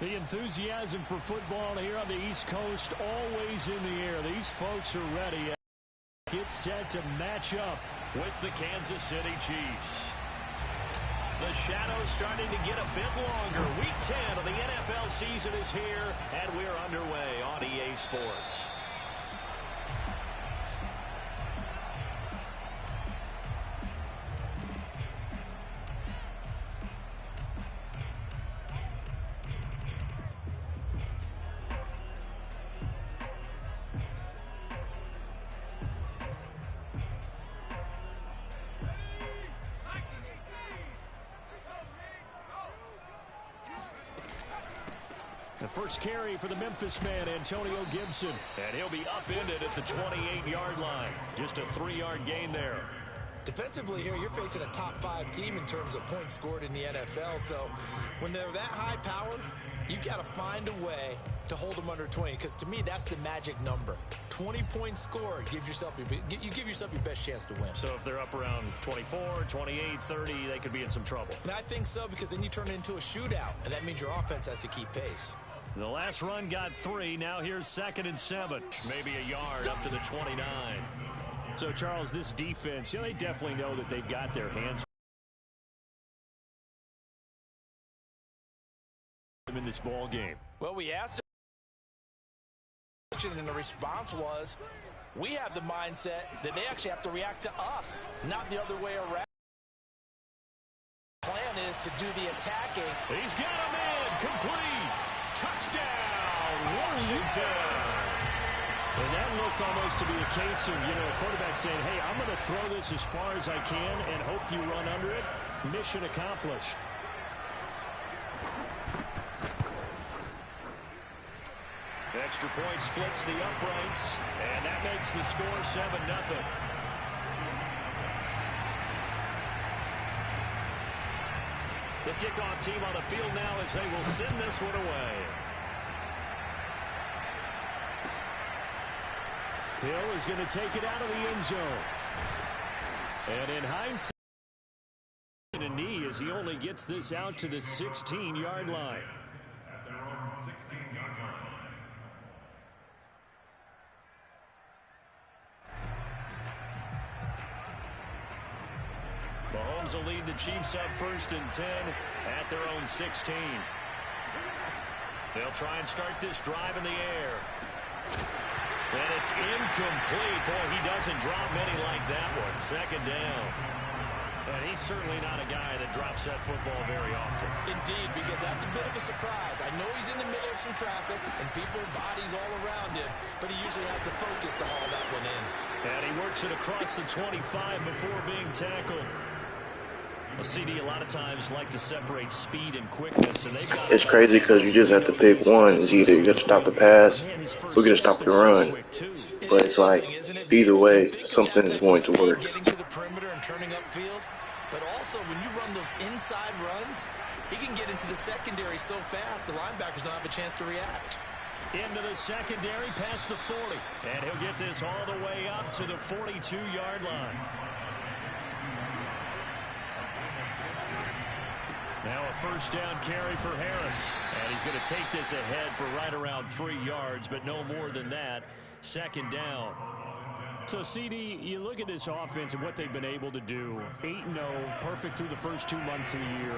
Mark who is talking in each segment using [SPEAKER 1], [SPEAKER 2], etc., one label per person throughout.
[SPEAKER 1] The enthusiasm for football here on the East Coast always in the air. These folks are ready. Get set to match up with the Kansas City Chiefs. The shadow's starting to get a bit longer. Week 10 of the NFL season is here, and we're underway on EA Sports. The first carry for the Memphis man, Antonio Gibson. And he'll be upended at the 28-yard line. Just a 3-yard gain there.
[SPEAKER 2] Defensively here, you're facing a top 5 team in terms of points scored in the NFL. So when they're that high powered, you've got to find a way to hold them under 20. Because to me, that's the magic number. 20 points scored gives yourself you give yourself your best chance to win.
[SPEAKER 1] So if they're up around 24, 28, 30, they could be in some trouble.
[SPEAKER 2] And I think so, because then you turn it into a shootout. And that means your offense has to keep pace.
[SPEAKER 1] The last run got 3. Now here's 2nd and 7. Maybe a yard up to the 29. So, Charles, this defense, they definitely know that they've got their hands in this ball game.
[SPEAKER 2] Well, we asked and the response was, we have the mindset that they actually have to react to us, not the other way around. The plan is to do the attacking.
[SPEAKER 1] He's got him in. Complete. Touchdown, Washington. And that looked almost to be a case of, a quarterback saying, hey, I'm going to throw this as far as I can and hope you run under it. Mission accomplished. Extra point splits the uprights, and that makes the score 7-0. The kickoff team on the field now as they will send this one away. Hill is going to take it out of the end zone. And in hindsight, a knee as he only gets this out to the 16-yard line.
[SPEAKER 3] At their own 16-yard line.
[SPEAKER 1] Mahomes will lead the Chiefs up 1st and 10 at their own 16. They'll try and start this drive in the air. And it's incomplete. Boy, he doesn't drop many like that one. 2nd down. And he's certainly not a guy that drops that football very often.
[SPEAKER 2] Indeed, because that's a bit of a surprise. I know he's in the middle of some traffic and people, bodies all around him, but he usually has the focus to haul that one in.
[SPEAKER 1] And he works it across the 25 before being tackled. A CD a lot of times like to separate speed and quickness. And
[SPEAKER 4] it's crazy because you just have to pick one. It's either you got to stop the pass or you got to stop the run. But it's like either way, something is going to work.
[SPEAKER 2] Getting to the perimeter and turning upfield, but also when you run those inside runs, he can get into the secondary so fast the linebackers don't have a chance to react.
[SPEAKER 1] Into the secondary past the 40, and he'll get this all the way up to the 42-yard line. Now a 1st down carry for Harris. And he's going to take this ahead for right around 3 yards, but no more than that. 2nd down. So, CD, you look at this offense and what they've been able to do. 8-0, perfect through the first 2 months of the year.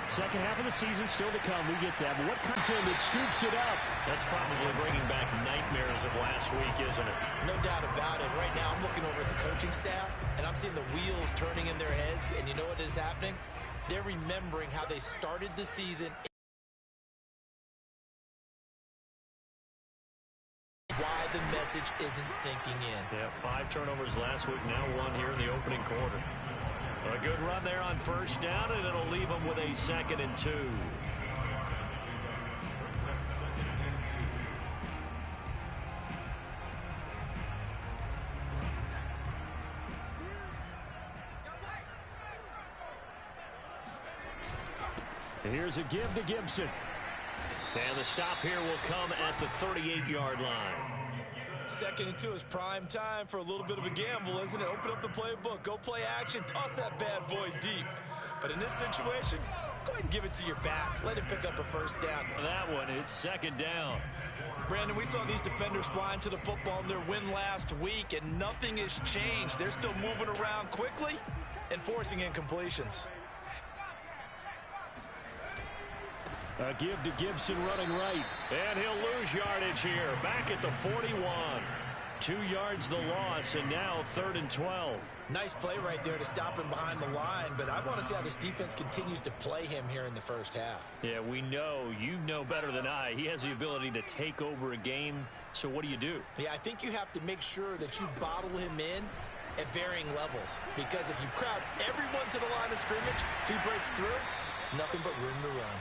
[SPEAKER 1] Second half of the season still to come. We get that. But what content that scoops it up? That's probably bringing back nightmares of last week, isn't it?
[SPEAKER 2] No doubt about it. Right now I'm looking over at the coaching staff, and I'm seeing the wheels turning in their heads. And you know what is happening? They're remembering how they started the season. Why the message isn't sinking in.
[SPEAKER 1] Yeah, 5 turnovers last week, now 1 here in the opening quarter. A good run there on 1st down, and it'll leave them with a 2nd and 2. Here's a give to Gibson. And the stop here will come at the 38-yard line.
[SPEAKER 2] 2nd and 2 is prime time for a little bit of a gamble, isn't it? Open up the playbook, go play action, toss that bad boy deep. But in this situation, go ahead and give it to your back. Let him pick up a first down.
[SPEAKER 1] That one, it's second down.
[SPEAKER 2] Brandon, we saw these defenders flying to the football in their win last week, and nothing has changed. They're still moving around quickly and forcing incompletions.
[SPEAKER 1] A give to Gibson running right. And he'll lose yardage here. Back at the 41. 2 yards the loss, and now 3rd and 12.
[SPEAKER 2] Nice play right there to stop him behind the line, but I want to see how this defense continues to play him here in the first half.
[SPEAKER 1] Yeah, we know. You know better than I. He has the ability to take over a game, so what do you do?
[SPEAKER 2] Yeah, I think you have to make sure that you bottle him in at varying levels, because if you crowd everyone to the line of scrimmage, if he breaks through, there's nothing but room to run.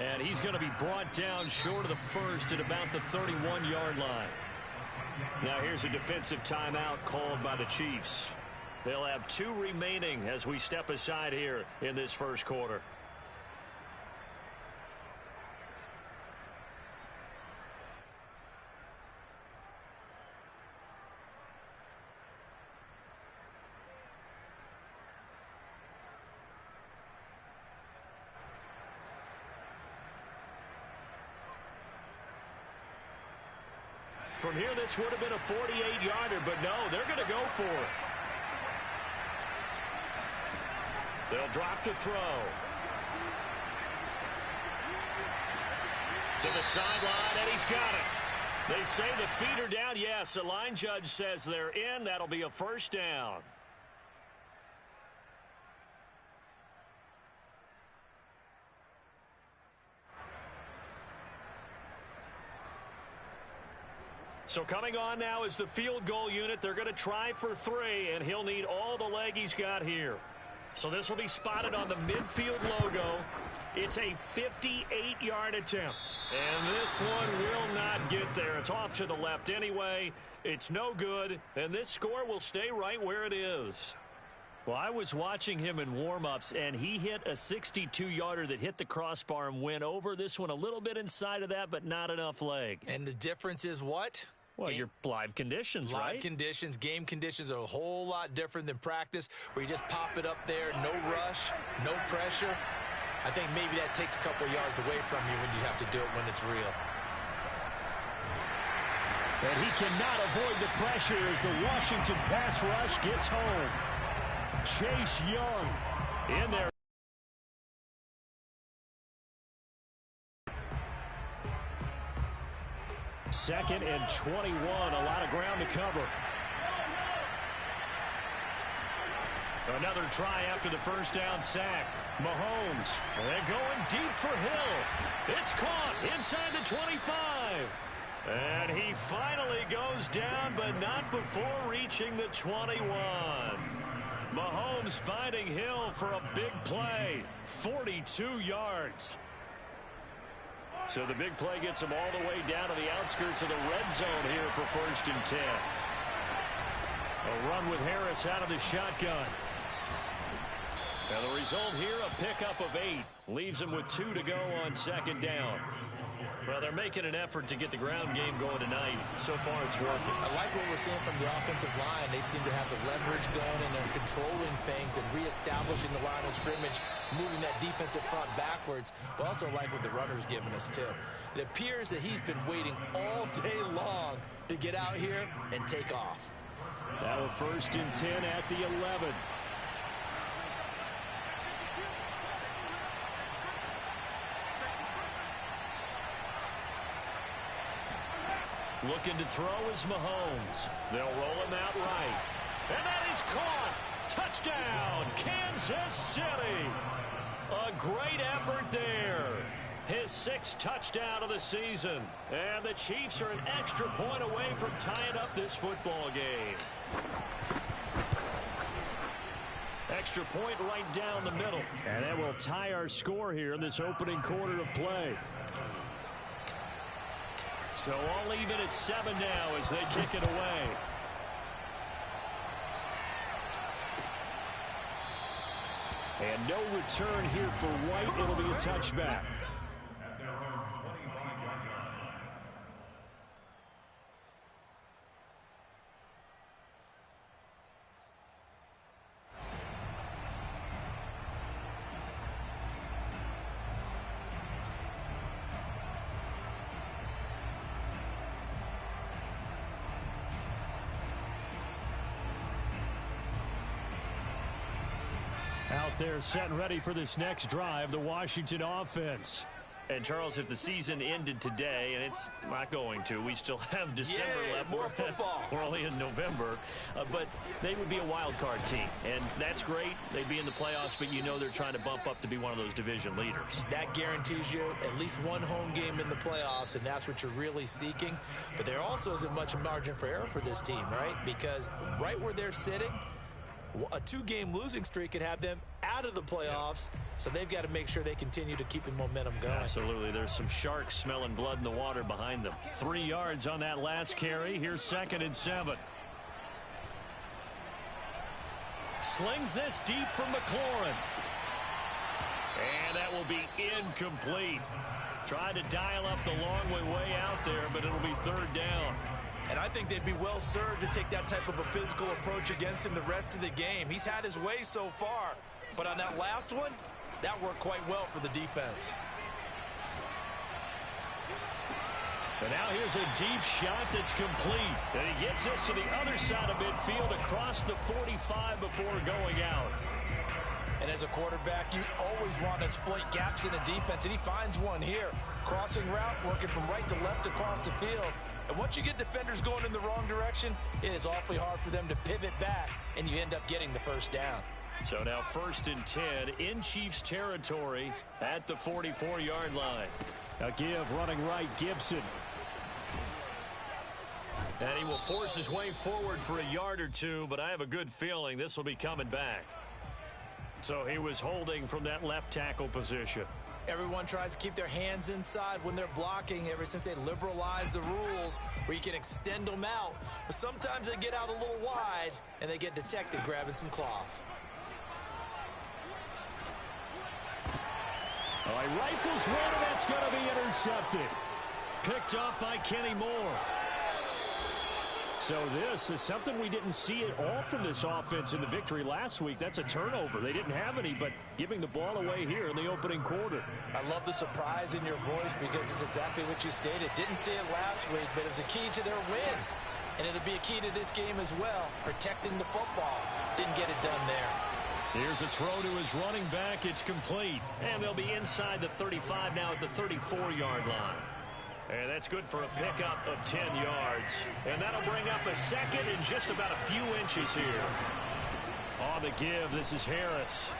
[SPEAKER 1] And he's going to be brought down short of the first at about the 31-yard line. Now here's a defensive timeout called by the Chiefs. They'll have 2 remaining as we step aside here in this first quarter. From here, this would have been a 48-yarder, but no, they're going to go for it. They'll drop to throw. To the sideline, and he's got it. They say the feet are down. Yes, the line judge says they're in. That'll be a first down. So coming on now is the field goal unit. They're going to try for 3, and he'll need all the leg he's got here. So this will be spotted on the midfield logo. It's a 58-yard attempt. And this one will not get there. It's off to the left anyway. It's no good, and this score will stay right where it is. Well, I was watching him in warm-ups, and he hit a 62-yarder that hit the crossbar and went over. This one a little bit inside of that, but not enough leg.
[SPEAKER 2] And the difference is what?
[SPEAKER 1] Well, your live conditions, right?
[SPEAKER 2] Live conditions, game conditions are a whole lot different than practice, where you just pop it up there, no rush, no pressure. I think maybe that takes a couple yards away from you when you have to do it when it's real.
[SPEAKER 1] And he cannot avoid the pressure as the Washington pass rush gets home. Chase Young in there. Second and 21, a lot of ground to cover. Another try after the first down sack. Mahomes, they're going deep for Hill. It's caught inside the 25. And he finally goes down, but not before reaching the 21. Mahomes finding Hill for a big play. 42 yards. So the big play gets him all the way down to the outskirts of the red zone here for 1st and 10. A run with Harris out of the shotgun. And the result here, a pickup of 8. Leaves him with 2 to go on 2nd down. Well, they're making an effort to get the ground game going tonight. So far, it's working.
[SPEAKER 2] I like what we're seeing from the offensive line. They seem to have the leverage going, and they're controlling things and reestablishing the line of scrimmage, moving that defensive front backwards, but also like what the runner's giving us, too. It appears that he's been waiting all day long to get out here and take off.
[SPEAKER 1] Now a 1st and 10 at the 11. Looking to throw is Mahomes. They'll roll him out right. And that is caught. Touchdown, Kansas City. A great effort there. His 6th touchdown of the season. And the Chiefs are an extra point away from tying up this football game. Extra point right down the middle. And that will tie our score here in this opening quarter of play. So all even at 7 now as they kick it away. And no return here for White. It'll be a touchback.
[SPEAKER 3] At their own 25-yard line.
[SPEAKER 1] out there setting ready for this next drive, the Washington offense. And, Charles, if the season ended today, and it's not going to, we still have December left.
[SPEAKER 2] More football.
[SPEAKER 1] We're only in November. But they would be a wild card team. And that's great. They'd be in the playoffs, but you know they're trying to bump up to be one of those division leaders.
[SPEAKER 2] That guarantees you at least one home game in the playoffs, and that's what you're really seeking. But there also isn't much margin for error for this team, right? Because right where they're sitting, a 2-game losing streak could have them out of the playoffs, so they've got to make sure they continue to keep the momentum going.
[SPEAKER 1] Absolutely. There's some sharks smelling blood in the water behind them. 3 yards on that last carry. Here's 2nd and 7. Slings this deep from McLaurin. And that will be incomplete. Tried to dial up the long way out there, but it'll be 3rd down.
[SPEAKER 2] And I think they'd be well served to take that type of a physical approach against him the rest of the game. He's had his way so far, but on that last one, that worked quite well for the defense.
[SPEAKER 1] And now here's a deep shot that's complete. And he gets this to the other side of midfield across the 45 before going out.
[SPEAKER 2] And as a quarterback, you always want to exploit gaps in a defense, and he finds one here. Crossing route, working from right to left across the field. And once you get defenders going in the wrong direction, it is awfully hard for them to pivot back, and you end up getting the 1st down.
[SPEAKER 1] So now 1st and 10 in Chiefs territory at the 44-yard line. A give running right, Gibson. And he will force his way forward for a yard or two, but I have a good feeling this will be coming back. So he was holding from that left tackle position.
[SPEAKER 2] Everyone tries to keep their hands inside when they're blocking ever since they liberalized the rules where you can extend them out. But sometimes they get out a little wide and they get detected grabbing some cloth.
[SPEAKER 1] Oh, he rifles one, and that's going to be intercepted. Picked off by Kenny Moore. So this is something we didn't see at all from this offense in the victory last week. That's a turnover. They didn't have any, but giving the ball away here in the opening quarter.
[SPEAKER 2] I love the surprise in your voice because it's exactly what you stated. Didn't see it last week, but it was a key to their win. And it'll be a key to this game as well, protecting the football. Didn't get it done there.
[SPEAKER 1] Here's a throw to his running back. It's complete. And they'll be inside the 35 now at the 34-yard line. And that's good for a pickup of 10 yards. And that'll bring up a 2nd and just about a few inches here. On the give, this is Harris.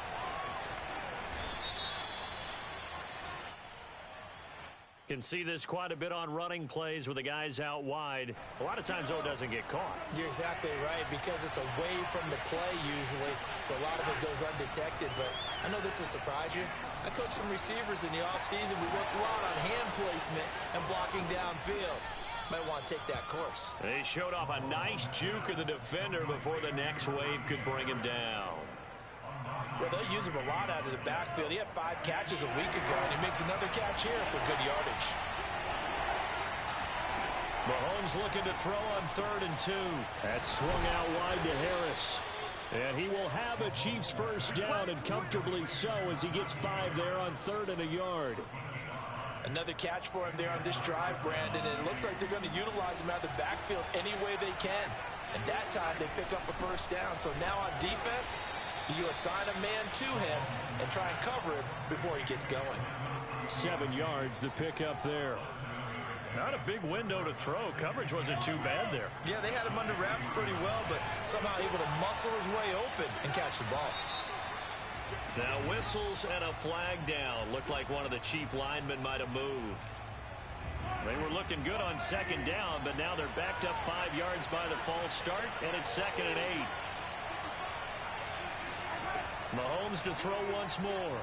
[SPEAKER 1] Can see this quite a bit on running plays with the guys out wide. A lot of times, though, it doesn't get caught.
[SPEAKER 2] You're exactly right, because it's away from the play usually, so a lot of it goes undetected. But I know this will surprise you. I coached some receivers in the offseason. We worked a lot on hand placement and blocking downfield. Might want to take that course.
[SPEAKER 1] They showed off a nice juke of the defender before the next wave could bring him down.
[SPEAKER 2] Well, they'll use him a lot out of the backfield. He had 5 catches a week ago, and he makes another catch here for good yardage.
[SPEAKER 1] Mahomes looking to throw on 3rd and 2. That swung out wide to Harris. And he will have a Chiefs 1st down, and comfortably so, as he gets 5 there on 3rd and a yard.
[SPEAKER 2] Another catch for him there on this drive, Brandon, and it looks like they're going to utilize him out of the backfield any way they can. And that time they pick up a 1st down. So now on defense, you assign a man to him and try and cover him before he gets going.
[SPEAKER 1] 7 yards, the pickup there. Not a big window to throw. Coverage wasn't too bad there.
[SPEAKER 2] Yeah, they had him under wraps pretty well, but somehow able to muscle his way open and catch the ball.
[SPEAKER 1] Now whistles and a flag down. Looked like one of the Chief linemen might have moved. They were looking good on 2nd down, but now they're backed up 5 yards by the false start, and it's 2nd and 8. Mahomes to throw once more.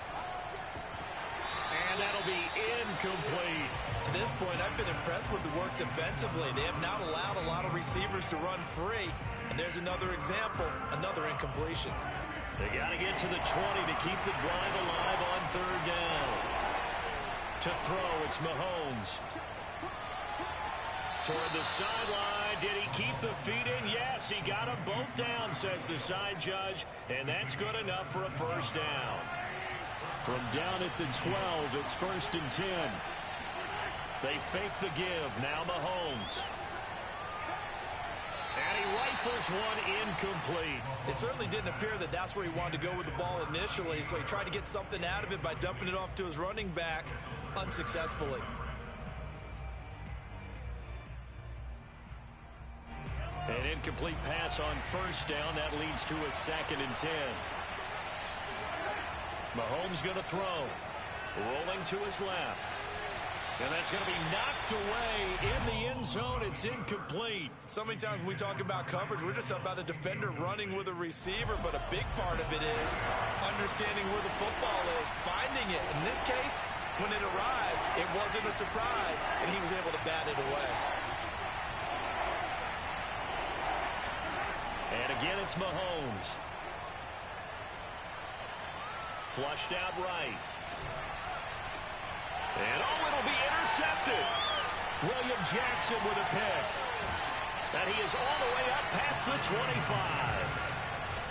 [SPEAKER 1] And that'll be incomplete.
[SPEAKER 2] To this point, I've been impressed with the work defensively. They have not allowed a lot of receivers to run free. And there's another example, another incompletion.
[SPEAKER 1] They got to get to the 20 to keep the drive alive on 3rd down. To throw, it's Mahomes. Toward the sideline. Did he keep the feet in? Yes, he got them both down, says the side judge. And that's good enough for a 1st down. From down at the 12, it's 1st and 10. They fake the give. Now Mahomes. And he rifles one incomplete.
[SPEAKER 2] It certainly didn't appear that that's where he wanted to go with the ball initially, so he tried to get something out of it by dumping it off to his running back unsuccessfully.
[SPEAKER 1] An incomplete pass on first down. That leads to a 2nd and 10. Mahomes going to throw. Rolling to his left. And that's going to be knocked away in the end zone. It's incomplete.
[SPEAKER 2] So many times when we talk about coverage, we're just about a defender running with a receiver, but a big part of it is understanding where the football is, finding it. In this case, when it arrived, it wasn't a surprise, and he was able to bat it away.
[SPEAKER 1] And again, it's Mahomes. Flushed out right. And, it'll be intercepted. William Jackson with a pick. And he is all the way up past the 25.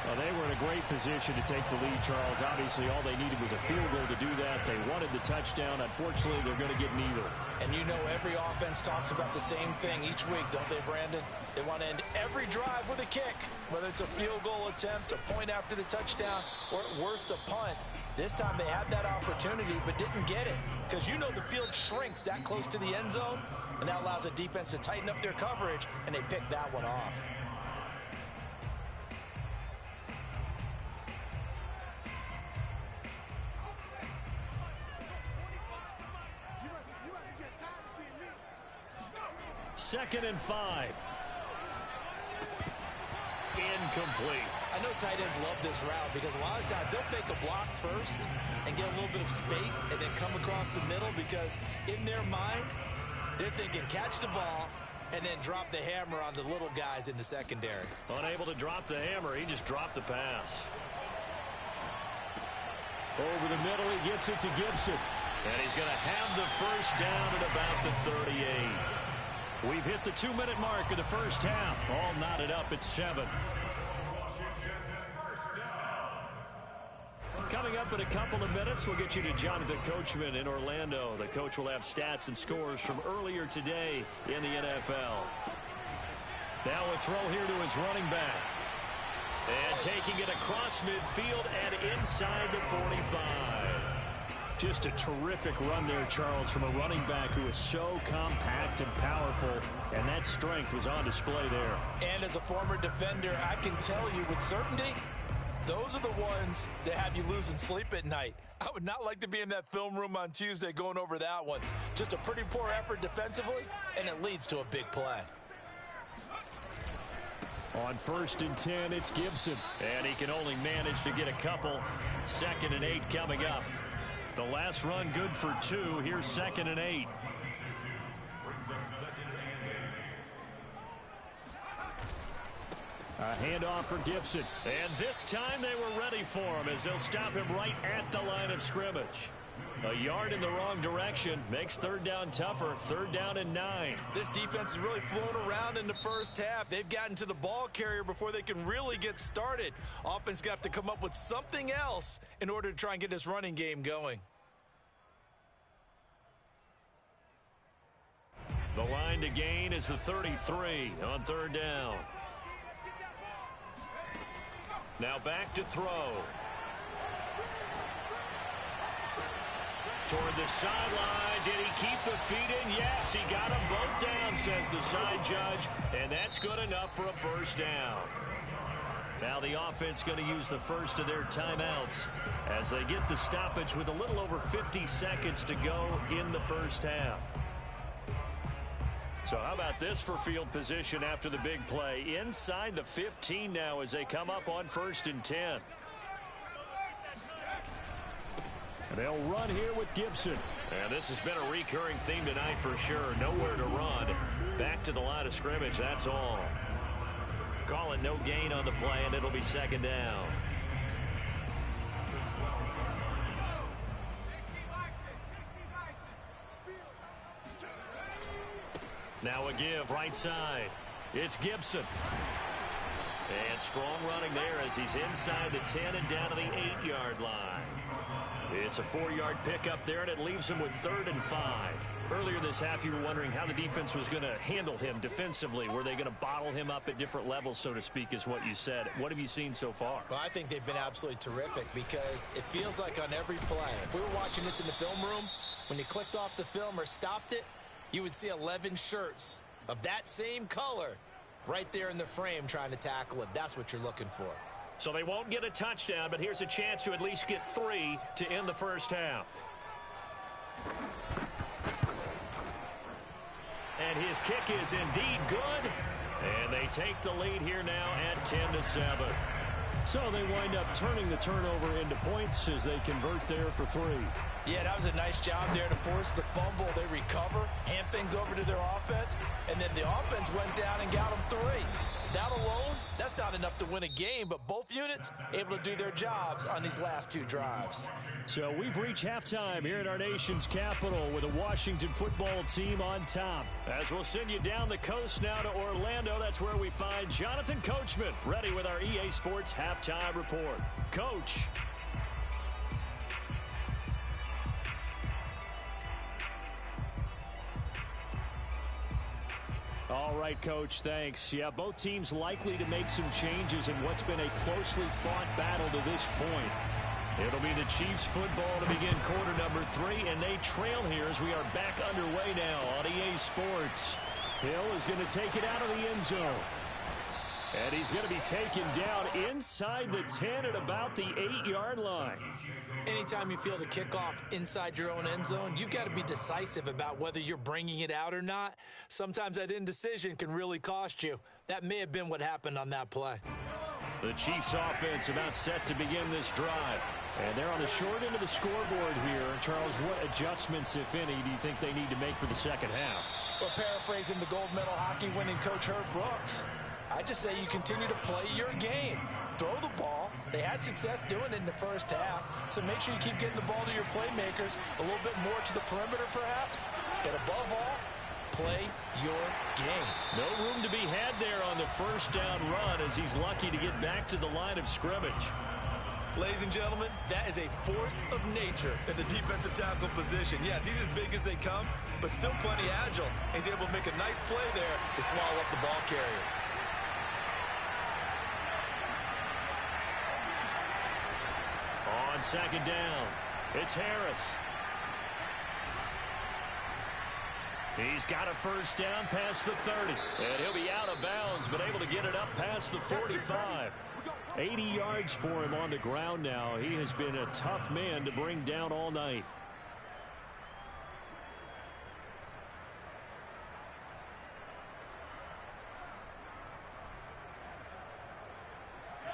[SPEAKER 1] Well, they were in a great position to take the lead, Charles. Obviously, all they needed was a field goal to do that. They wanted the touchdown. Unfortunately, they're going to get neither.
[SPEAKER 2] And you know every offense talks about the same thing each week, don't they, Brandon? They want to end every drive with a kick, whether it's a field goal attempt, a point after the touchdown, or at worst, a punt. This time they had that opportunity but didn't get it because you know the field shrinks that close to the end zone, and that allows the defense to tighten up their coverage, and they picked that one off.
[SPEAKER 1] Second and 5. Incomplete.
[SPEAKER 2] I know tight ends love this route because a lot of times they'll fake a block first and get a little bit of space and then come across the middle because in their mind, they're thinking catch the ball and then drop the hammer on the little guys in the secondary.
[SPEAKER 1] Unable to drop the hammer, he just dropped the pass. Over the middle, he gets it to Gibson. And he's going to have the first down at about the 38. We've hit the 2-minute mark of the first half. All knotted up at 7. Coming up in a couple of minutes, we'll get you to Jonathan Coachman in Orlando. The coach will have stats and scores from earlier today in the NFL. Now a throw here to his running back. And taking it across midfield and inside the 45. Just a terrific run there, Charles, from a running back who is so compact and powerful, and that strength was on display there.
[SPEAKER 2] And as a former defender, I can tell you with certainty, those are the ones that have you losing sleep at night. I would not like to be in that film room on Tuesday going over that one. Just a pretty poor effort defensively, and it leads to a big play.
[SPEAKER 1] On 1st and 10, it's Gibson. And he can only manage to get a couple. 2nd and 8 coming up. The last run good for 2. Here's 2nd and 8. A handoff for Gibson. And this time they were ready for him as they'll stop him right at the line of scrimmage. A yard in the wrong direction makes 3rd down tougher. 3rd down and 9.
[SPEAKER 2] This defense has really flown around in the first half. They've gotten to the ball carrier before they can really get started. Offense got to come up with something else in order to try and get this running game going.
[SPEAKER 1] The line to gain is the 33 on 3rd down. Now back to throw. Toward the sideline. Did he keep the feet in? Yes, he got them both down, says the side judge. And that's good enough for a first down. Now the offense going to use the first of their timeouts as they get the stoppage with a little over 50 seconds to go in the first half. So how about this for field position after the big play? Inside the 15 now as they come up on 1st and 10. They'll run here with Gibson. And this has been a recurring theme tonight for sure. Nowhere to run. Back to the line of scrimmage, that's all. Call it no gain on the play, and it'll be 2nd down. Now a give right side. It's Gibson. And strong running there as he's inside the 10 and down to the 8-yard line. It's a 4-yard pickup there, and it leaves him with 3rd and 5. Earlier this half, you were wondering how the defense was going to handle him defensively. Were they going to bottle him up at different levels, so to speak, is what you said. What have you seen so far?
[SPEAKER 2] Well, I think they've been absolutely terrific because it feels like on every play, if we were watching this in the film room, when you clicked off the film or stopped it, you would see 11 shirts of that same color right there in the frame trying to tackle it. That's what you're looking for.
[SPEAKER 1] So they won't get a touchdown, but here's a chance to at least get 3 to end the first half. And his kick is indeed good. And they take the lead here now at 10-7. So they wind up turning the turnover into points as they convert there for 3.
[SPEAKER 2] Yeah, that was a nice job there to force the fumble. They recover, hand things over to their offense, and then the offense went down and got them 3. That alone, that's not enough to win a game, but both units able to do their jobs on these last 2 drives.
[SPEAKER 1] So we've reached halftime here at our nation's capital with a Washington football team on top. As we'll send you down the coast now to Orlando, that's where we find Jonathan Coachman ready with our EA Sports halftime report. Coach. All right, Coach, thanks. Yeah, both teams likely to make some changes in what's been a closely fought battle to this point. It'll be the Chiefs football to begin quarter number 3, and they trail here as we are back underway now on EA Sports. Hill is going to take it out of the end zone. And he's going to be taken down inside the 10 at about the 8-yard line.
[SPEAKER 2] Anytime you feel the kickoff inside your own end zone, you've got to be decisive about whether you're bringing it out or not. Sometimes that indecision can really cost you. That may have been what happened on that play.
[SPEAKER 1] The Chiefs offense about set to begin this drive. And they're on the short end of the scoreboard here. Charles, what adjustments, if any, do you think they need to make for the second half?
[SPEAKER 2] Well, paraphrasing the gold medal hockey winning coach Herb Brooks, I just say you continue to play your game. Throw the ball. They had success doing it in the first half, so make sure you keep getting the ball to your playmakers, a little bit more to the perimeter perhaps, but above all, play your game.
[SPEAKER 1] No room to be had there on the first down run as he's lucky to get back to the line of scrimmage.
[SPEAKER 2] Ladies and gentlemen, that is a force of nature in the defensive tackle position. Yes, he's as big as they come, but still plenty agile. He's able to make a nice play there to swallow up the ball carrier.
[SPEAKER 1] On second down, it's Harris. He's got a first down past the 30. And he'll be out of bounds, but able to get it up past the 45. 80 yards for him on the ground now. He has been a tough man to bring down all night.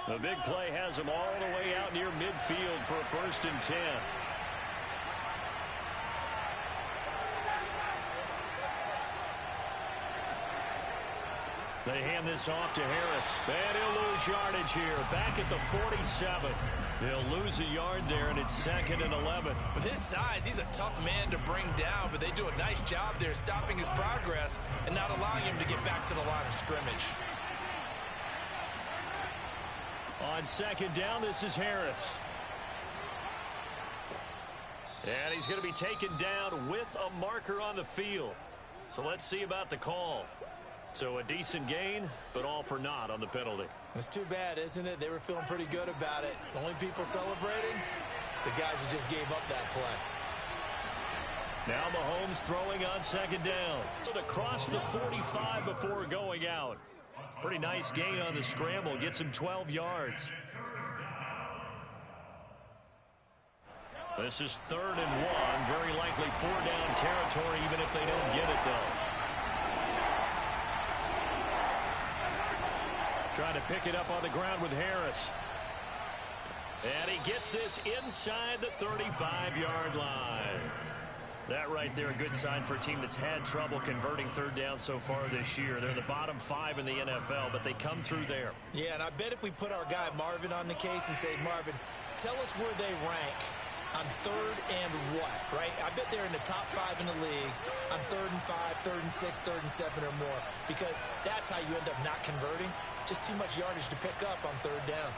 [SPEAKER 1] The big play has him all the way out near midfield for a 1st and 10. They hand this off to Harris. And he'll lose yardage here. Back at the 47. They'll lose a yard there, and it's 2nd and 11.
[SPEAKER 2] With his size, he's a tough man to bring down, but they do a nice job there stopping his progress and not allowing him to get back to the line of scrimmage.
[SPEAKER 1] On second down, this is Harris. And he's going to be taken down with a marker on the field. So let's see about the call. So a decent gain, but all for naught on the penalty.
[SPEAKER 2] It's too bad, isn't it? They were feeling pretty good about it. The only people celebrating, the guys who just gave up that play.
[SPEAKER 1] Now Mahomes throwing on second down. Across the 45 before going out. Pretty nice gain on the scramble. Gets him 12 yards. This is 3rd and 1. Very likely 4-down territory, even if they don't get it, though. Trying to pick it up on the ground with Harris. And he gets this inside the 35-yard line. That right there, a good sign for a team that's had trouble converting 3rd down so far this year. They're in the bottom 5 in the NFL, but they come through there.
[SPEAKER 2] Yeah, and I bet if we put our guy Marvin on the case and say, Marvin, tell us where they rank on 3rd and what, right? I bet they're in the top 5 in the league on 3rd and 5, 3rd and 6, 3rd and 7 or more, because that's how you end up not converting. Just too much yardage to pick up on 3rd down.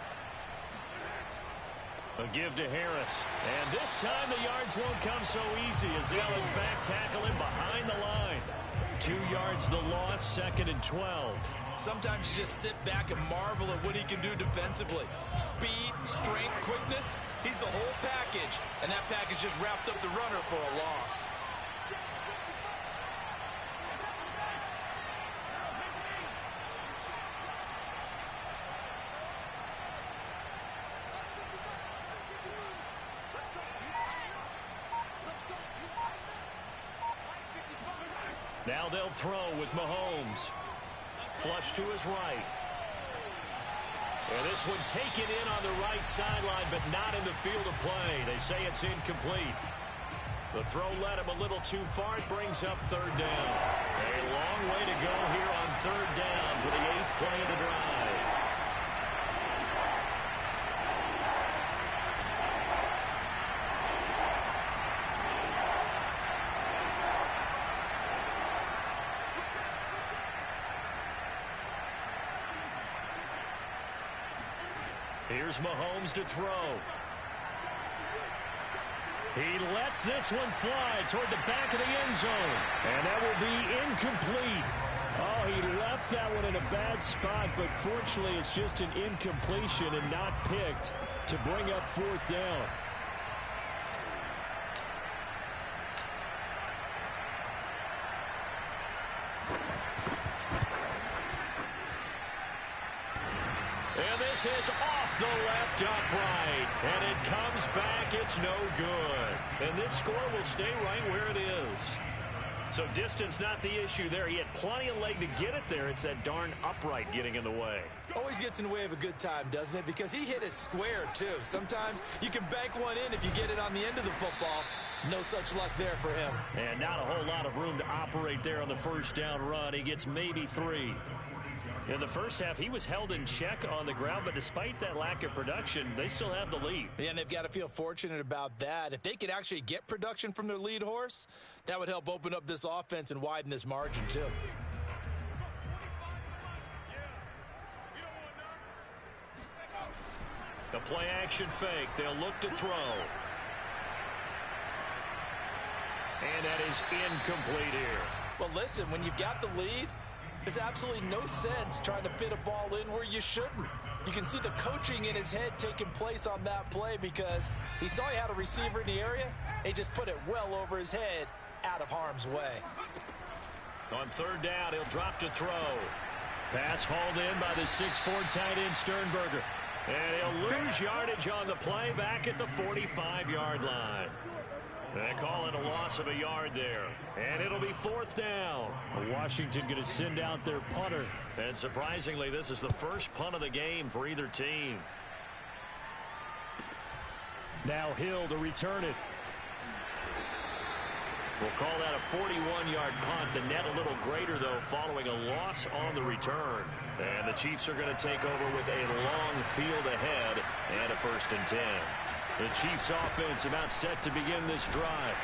[SPEAKER 1] A give to Harris. And this time the yards won't come so easy as they'll in fact tackle him behind the line. 2 yards the loss, 2nd and 12.
[SPEAKER 2] Sometimes you just sit back and marvel at what he can do defensively. Speed, strength, quickness. He's the whole package. And that package just wrapped up the runner for a loss.
[SPEAKER 1] Now they'll throw with Mahomes. Flush to his right. And this one taken in on the right sideline, but not in the field of play. They say it's incomplete. The throw led him a little too far. It brings up 3rd down. A long way to go here on 3rd down for the 8th play of the drive. Here's Mahomes to throw. He lets this one fly toward the back of the end zone. And that will be incomplete. Oh, he left that one in a bad spot, but fortunately it's just an incompletion and not picked to bring up 4th down. And this is off the left upright. And it comes back. It's no good. And this score will stay right where it is. So distance not the issue there. He had plenty of leg to get it there. It's that darn upright getting in the way.
[SPEAKER 2] Always gets in the way of a good time, doesn't it? Because he hit it square, too. Sometimes you can bank one in if you get it on the end of the football. No such luck there for him.
[SPEAKER 1] And not a whole lot of room to operate there on the 1st down run. He gets maybe 3. In the first half, he was held in check on the ground, but despite that lack of production, they still have the lead.
[SPEAKER 2] Yeah, and they've got to feel fortunate about that. If they could actually get production from their lead horse, that would help open up this offense and widen this margin, too.
[SPEAKER 1] The play-action fake. They'll look to throw. And that is incomplete here.
[SPEAKER 2] Well, listen, when you've got the lead, there's absolutely no sense trying to fit a ball in where you shouldn't. You can see the coaching in his head taking place on that play because he saw he had a receiver in the area. He just put it well over his head, out of harm's way.
[SPEAKER 1] On 3rd down, he'll drop to throw. Pass hauled in by the 6'4" tight end Sternberger. And he'll lose yardage on the play back at the 45-yard line. They call it a loss of a yard there. And it'll be 4th down. Washington going to send out their punter. And surprisingly, this is the first punt of the game for either team. Now Hill to return it. We'll call that a 41-yard punt. The net a little greater, though, following a loss on the return. And the Chiefs are going to take over with a long field ahead and a 1st and 10. The Chiefs offense about set to begin this drive.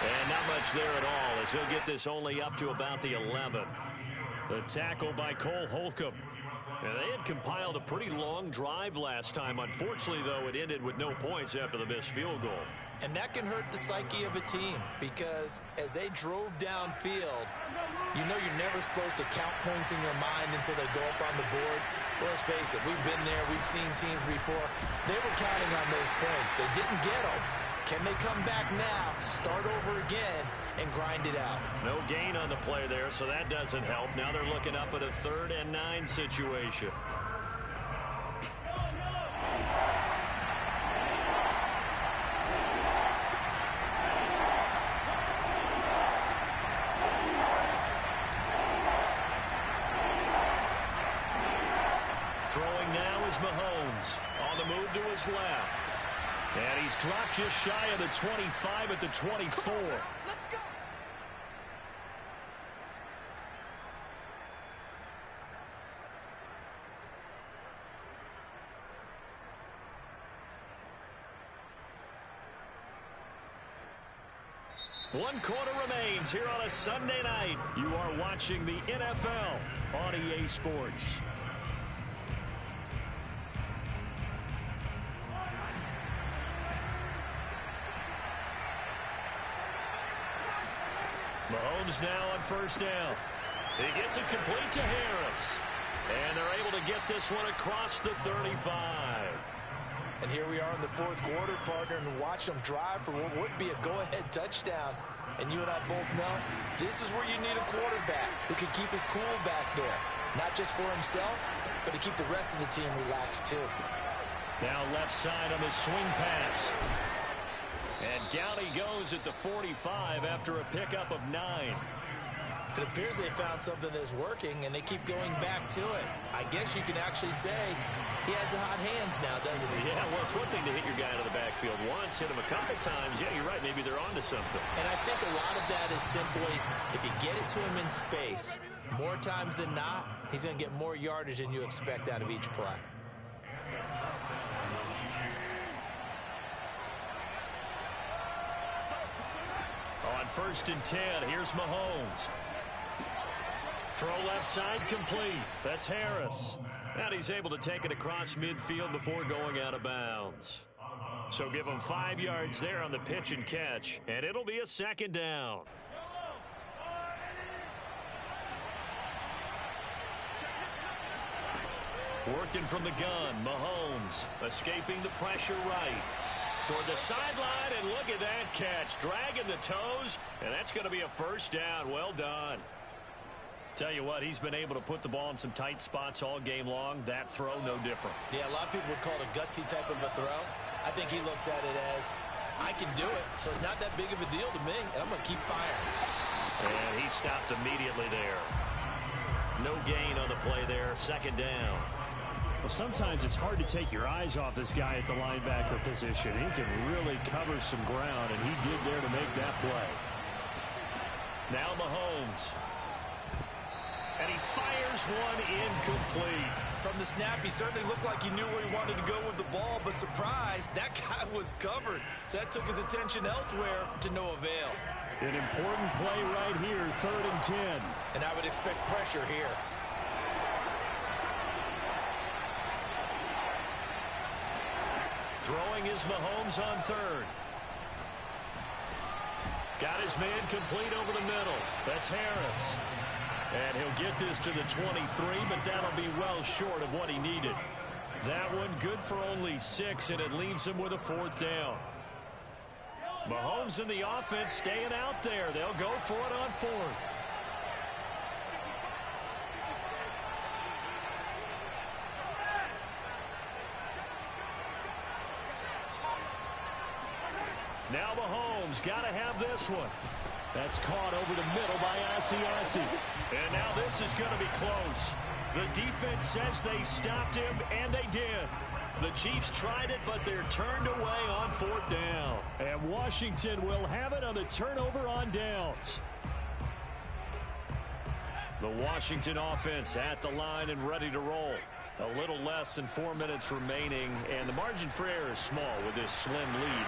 [SPEAKER 1] And not much there at all as he'll get this only up to about the 11. The tackle by Cole Holcomb. And they had compiled a pretty long drive last time. Unfortunately, though, it ended with no points after the missed field goal.
[SPEAKER 2] And that can hurt the psyche of a team because as they drove downfield, you know you're never supposed to count points in your mind until they go up on the board. Well, let's face it, we've been there. We've seen teams before. They were counting on those points. They didn't get them. Can they come back now, start over again, and grind it out?
[SPEAKER 1] No gain on the play there, so that doesn't help. Now they're looking up at a 3rd and 9 situation. Throwing now is Mahomes on the move to his left. And he's dropped just shy of the 25 at the 24.
[SPEAKER 5] Let's go.
[SPEAKER 1] One quarter remains here on a Sunday night. You are watching the NFL on EA Sports. Mahomes now on first down. He gets it complete to Harris. And they're able to get this one across the 35.
[SPEAKER 2] And here we are in the fourth quarter, partner, and watch them drive for what would be a go-ahead touchdown. And you and I both know this is where you need a quarterback who can keep his cool back there. Not just for himself, but to keep the rest of the team relaxed too.
[SPEAKER 1] Now left side on his swing pass. And down he goes at the 45 after a pickup of 9.
[SPEAKER 2] It appears they found something that's working, and they keep going back to it. I guess you can actually say he has the hot hands now, doesn't he?
[SPEAKER 1] Yeah, well, it's one thing to hit your guy out of the backfield once, hit him a couple times. Yeah, you're right. Maybe they're onto something.
[SPEAKER 2] And I think a lot of that is simply if you get it to him in space, more times than not, he's going to get more yardage than you expect out of each play.
[SPEAKER 1] On 1st and 10, here's Mahomes. Throw left side complete. That's Harris. And he's able to take it across midfield before going out of bounds. So give him 5 yards there on the pitch and catch. And it'll be a 2nd down. Working from the gun, Mahomes escaping the pressure right. Toward the sideline, and look at that catch. Dragging the toes, and that's going to be a 1st down. Well done. Tell you what, he's been able to put the ball in some tight spots all game long. That throw, no different.
[SPEAKER 2] Yeah, a lot of people would call it a gutsy type of a throw. I think he looks at it as, I can do it, so it's not that big of a deal to me, and I'm going to keep firing.
[SPEAKER 1] And he stopped immediately there. No gain on the play there. 2nd down.
[SPEAKER 5] Well, sometimes it's hard to take your eyes off this guy at the linebacker position. He can really cover some ground, and he did there to make that play.
[SPEAKER 1] Now Mahomes. And he fires one incomplete.
[SPEAKER 2] From the snap, he certainly looked like he knew where he wanted to go with the ball, but surprise, that guy was covered. So that took his attention elsewhere to no avail.
[SPEAKER 5] An important play right here, 3rd and 10.
[SPEAKER 2] And I would expect pressure here.
[SPEAKER 1] Throwing is Mahomes on 3rd. Got his man complete over the middle. That's Harris. And he'll get this to the 23, but that'll be well short of what he needed. That one good for only 6, and it leaves him with a 4th down. Mahomes and the offense staying out there. They'll go for it on 4th. Now Mahomes got to have this one. That's caught over the middle by Asiasi. And now this is going to be close. The defense says they stopped him, and they did. The Chiefs tried it, but they're turned away on 4th down.
[SPEAKER 5] And Washington will have it on the turnover on downs.
[SPEAKER 1] The Washington offense at the line and ready to roll. A little less than 4 minutes remaining, and the margin for error is small with this slim lead.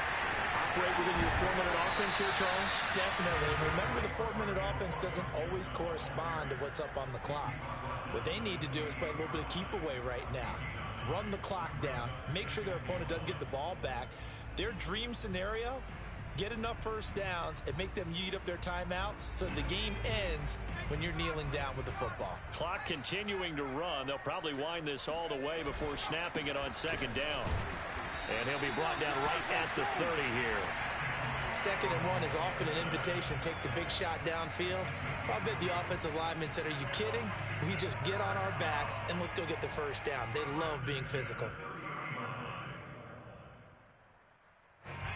[SPEAKER 1] Operate within your 4-minute offense here, Charles?
[SPEAKER 2] Definitely. And remember, the 4-minute offense doesn't always correspond to what's up on the clock. What they need to do is play a little bit of keep away right now. Run the clock down. Make sure their opponent doesn't get the ball back. Their dream scenario, get enough 1st downs and make them eat up their timeouts so the game ends when you're kneeling down with the football.
[SPEAKER 1] Clock continuing to run. They'll probably wind this all the way before snapping it on 2nd down. And he'll be brought down right at the 30 here.
[SPEAKER 2] 2nd and 1 is often an invitation to take the big shot downfield. I bet the offensive lineman said, are you kidding? We just get on our backs and let's go get the 1st down. They love being physical.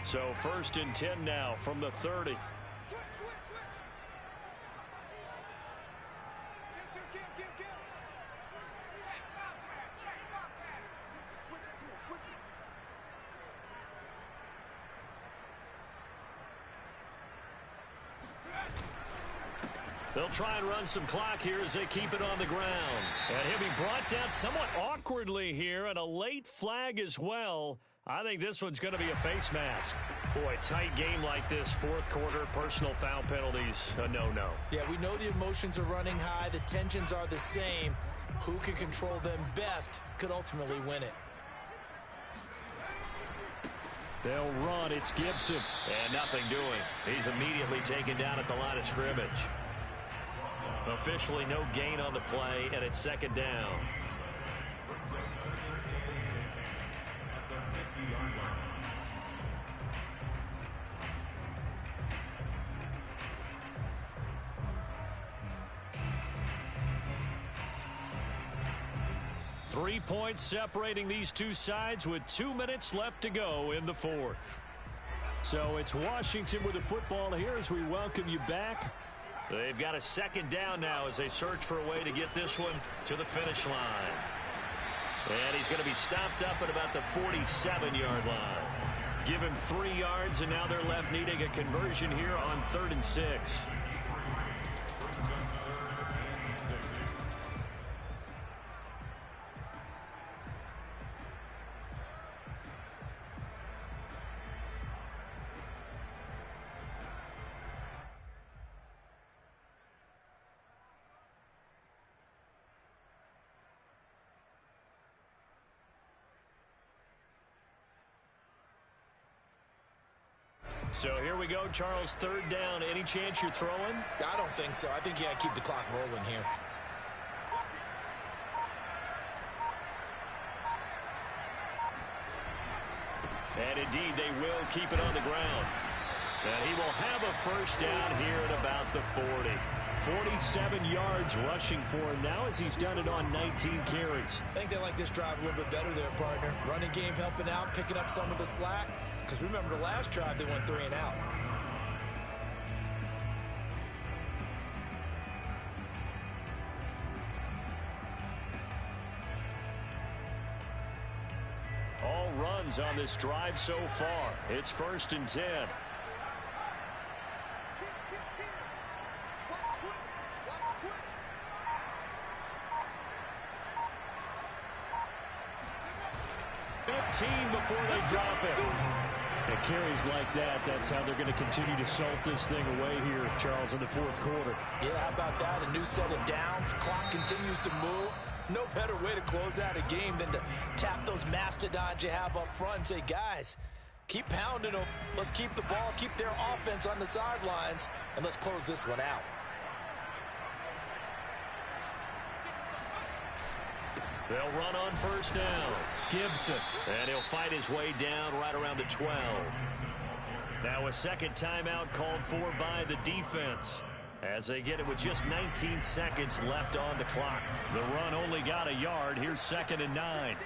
[SPEAKER 1] So 1st and 10 now from the 30. They'll try and run some clock here as they keep it on the ground. And he'll be brought down somewhat awkwardly here, and a late flag as well. I think this one's going to be a face mask. Boy, tight game like this, 4th quarter, personal foul penalties, a no-no.
[SPEAKER 2] Yeah, we know the emotions are running high. The tensions are the same. Who can control them best could ultimately win it.
[SPEAKER 1] They'll run. It's Gibson. And nothing doing. He's immediately taken down at the line of scrimmage. Officially no gain on the play, and it's second down.
[SPEAKER 3] At the 50-yard line.
[SPEAKER 1] Three points separating these two sides with 2 minutes left to go in the fourth.
[SPEAKER 5] So it's Washington with the football here as we welcome you back.
[SPEAKER 1] They've got a second down now as they search for a way to get this one to the finish line. And he's going to be stopped up at about the 47-yard line. Give him 3 yards, and now they're left needing a conversion here on 3rd and 6. So here we go, Charles, 3rd down. Any chance you're throwing?
[SPEAKER 2] I don't think so. I think you got to keep the clock rolling here.
[SPEAKER 1] And indeed, they will keep it on the ground. And he will have a first down here at about the 40.
[SPEAKER 5] 47 yards rushing for him now as he's done it on 19 carries.
[SPEAKER 2] I think they like this drive a little bit better there, partner. Running game helping out, picking up some of the slack. Because remember, the last drive, they went 3 and out.
[SPEAKER 1] All runs on this drive so far. It's 1st and 10. Before they drop it.
[SPEAKER 5] And carries like that, that's how they're going to continue to salt this thing away here, Charles, in the 4th quarter.
[SPEAKER 2] Yeah, how about that? A new set of downs. Clock continues to move. No better way to close out a game than to tap those mastodons you have up front and say, guys, keep pounding them. Let's keep the ball, keep their offense on the sidelines, and let's close this one out.
[SPEAKER 1] They'll run on 1st down. Gibson. And he'll fight his way down right around the 12. Now a second timeout called for by the defense as they get it with just 19 seconds left on the clock.
[SPEAKER 5] The run only got a yard. Here's 2nd and 9.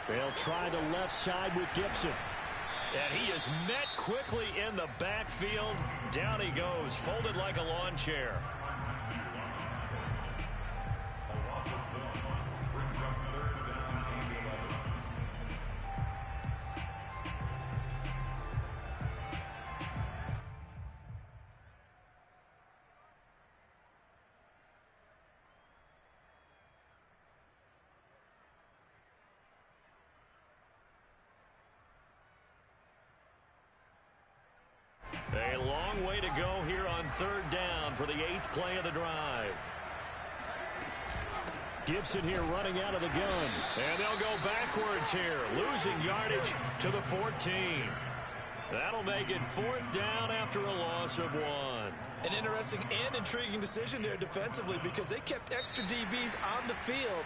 [SPEAKER 5] They'll try the left side with Gibson.
[SPEAKER 1] And he is met quickly in the backfield. Down he goes, folded like a lawn chair. A long way to go here on 3rd down for the 8th play of the drive.
[SPEAKER 5] Gibson here running out of the gun.
[SPEAKER 1] And they'll go backwards here, losing yardage to the 14. That'll make it 4th down after a loss of 1.
[SPEAKER 2] An interesting and intriguing decision there defensively because they kept extra DBs on the field